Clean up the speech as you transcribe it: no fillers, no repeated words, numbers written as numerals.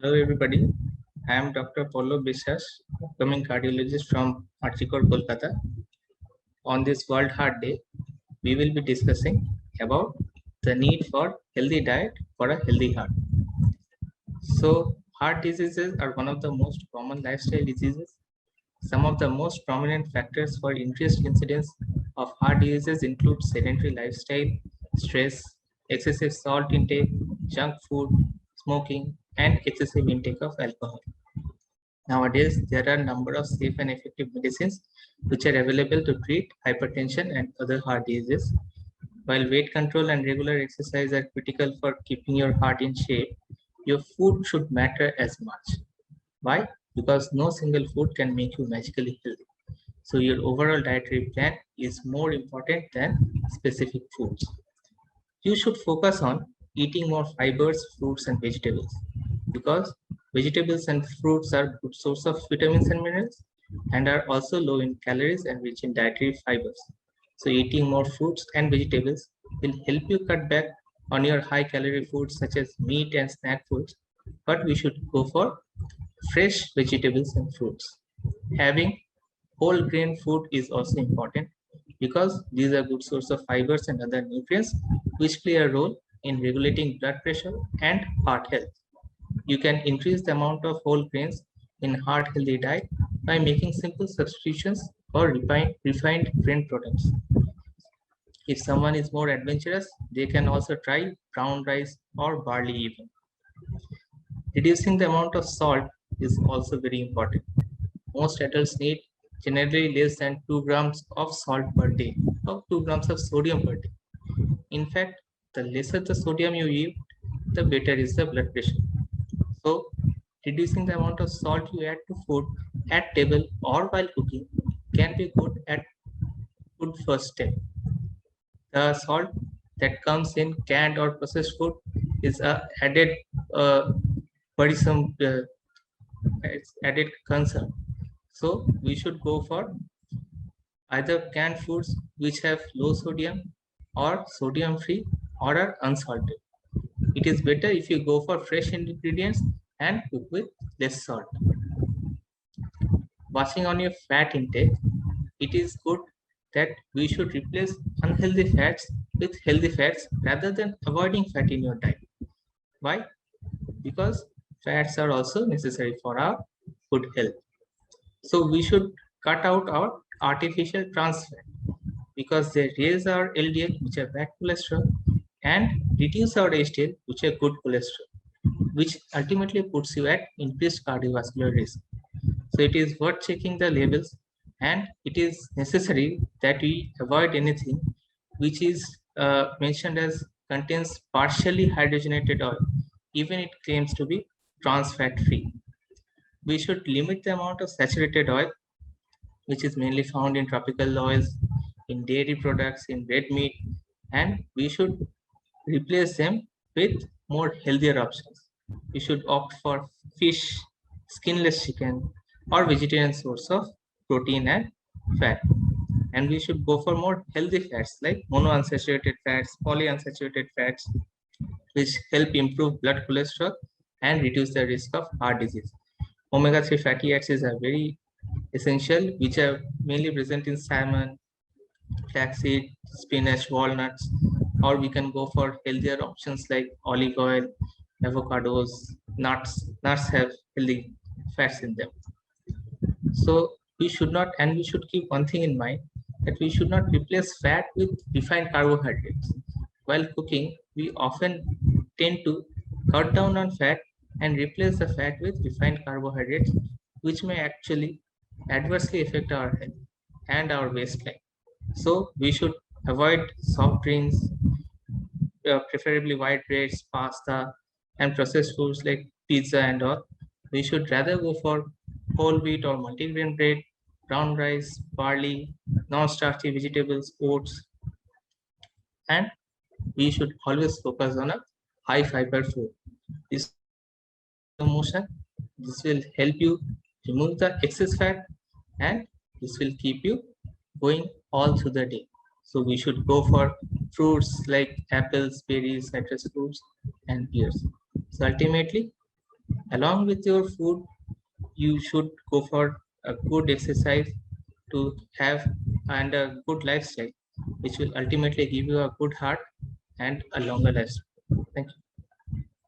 Hello everybody, I am Dr. Paulo Biswas, upcoming cardiologist from Archikor, Kolkata. On this World Heart Day, we will be discussing about the need for healthy diet for a healthy heart. So, heart diseases are one of the most common lifestyle diseases. Some of the most prominent factors for increased incidence of heart diseases include sedentary lifestyle, stress, excessive salt intake, junk food, smoking, and excessive intake of alcohol. Nowadays, there are a number of safe and effective medicines which are available to treat hypertension and other heart diseases. While weight control and regular exercise are critical for keeping your heart in shape, your food should matter as much. Why? Because no single food can make you magically healthy. So your overall dietary plan is more important than specific foods. You should focus on eating more fibers, fruits, and vegetables because vegetables and fruits are good source of vitamins and minerals and are also low in calories and rich in dietary fibers. So eating more fruits and vegetables will help you cut back on your high calorie foods such as meat and snack foods, but we should go for fresh vegetables and fruits. Having whole grain food is also important because these are good source of fibers and other nutrients which play a role in regulating blood pressure and heart health. You can increase the amount of whole grains in heart healthy diet by making simple substitutions or refined grain products. If someone is more adventurous, they can also try brown rice or barley even. Reducing the amount of salt is also very important. Most adults need generally less than 2 grams of salt per day or 2 grams of sodium per day. In fact, the lesser the sodium you eat, the better is the blood pressure. So, reducing the amount of salt you add to food at table or while cooking can be good first step. The salt that comes in canned or processed food is a added worrisome added concern. So we should go for either canned foods which have low sodium or sodium free or are unsalted. It is better if you go for fresh ingredients and cook with less salt. Watching on your fat intake, it is good that we should replace unhealthy fats with healthy fats rather than avoiding fat in your diet. Why? Because fats are also necessary for our good health. So we should cut out our artificial trans fat because they raise our LDL, which are bad cholesterol, and reduce our HDL, which are good cholesterol, which ultimately puts you at increased cardiovascular risk. So it is worth checking the labels, and it is necessary that we avoid anything which is mentioned as contains partially hydrogenated oil, even it claims to be trans fat free. We should limit the amount of saturated oil, which is mainly found in tropical oils, in dairy products, in red meat, and we should replace them with more healthier options. We should opt for fish, skinless chicken, or vegetarian source of protein and fat. And we should go for more healthy fats like monounsaturated fats, polyunsaturated fats, which help improve blood cholesterol and reduce the risk of heart disease. Omega-3 fatty acids are very essential, which are mainly present in salmon, flaxseed, spinach, walnuts, or we can go for healthier options like olive oil, avocados, nuts. Nuts have healthy fats in them. So we should not, and we should keep one thing in mind that we should not replace fat with refined carbohydrates. While cooking, we often tend to cut down on fat and replace the fat with refined carbohydrates, which may actually adversely affect our health and our waistline. So we should avoid soft drinks, preferably white breads, pasta, and processed foods like pizza and all. We should rather go for whole wheat or multigrain bread, brown rice, barley, non-starchy vegetables, oats, and we should always focus on a high fiber food. This motion, this will help you remove the excess fat and this will keep you going all through the day. So we should go for fruits like apples, berries, citrus fruits, and pears. So ultimately, Along with your food, you should go for a good exercise to have and a good lifestyle, which will ultimately give you a good heart and a longer lifespan. Thank you.